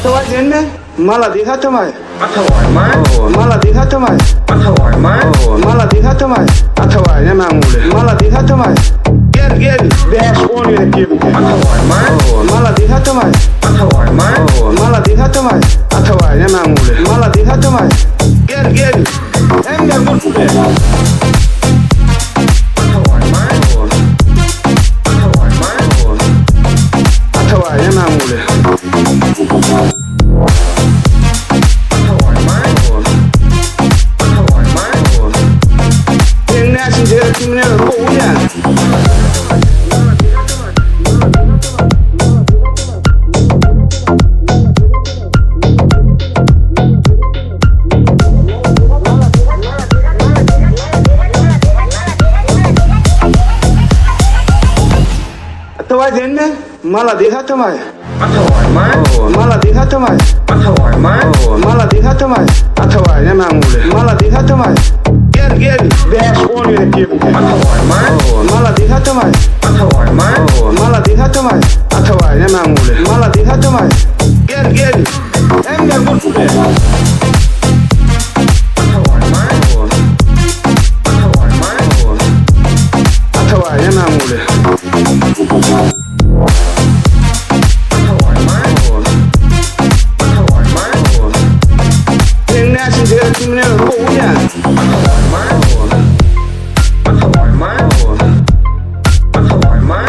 তোমায় জেনে মালা দীঘা তোমায় ถวายไม้ মালা দীঘা তোমায় ถวายไม้ মালা দীঘা তোমায় আথাওয়ায় না মাঙ্গুলে মালা দীঘা তোমায় gel beş 10 lira gibi ถวายไม้ মালা দীঘা তোমায় ถวายไม้ মালা দীঘা তোমায় আথাওয়ায় না মাঙ্গুলে মালা দীঘা তোমায় gel hem de mutlu ถวายไม้ถวายไม้ athawaya mangule ถวายไม้ถวายไม้ yenna şimdi kimine bu uyan athawaya jenne mala dikha tomay ถวายไม้ mala dikha tomay ถวายไม้ mala dikha tomay athawaya mangule mala dikha tomay gel beş 10 lira gibi ถวายไม้ mala dikha tomay ถวายไม้ mala dikha tomay athawaya mangule mala dikha tomay gel hem de mutlu ถวายไม้ถวายไม้ athawaya mangule ถวายไม้ถวายไม้ yenna şimdi kimine bu uyan ถวายไม้ถวายไม้ถวายไม้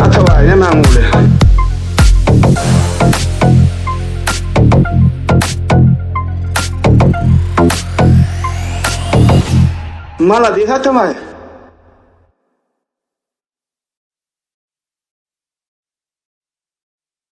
athawaya mangule mala dikha tomay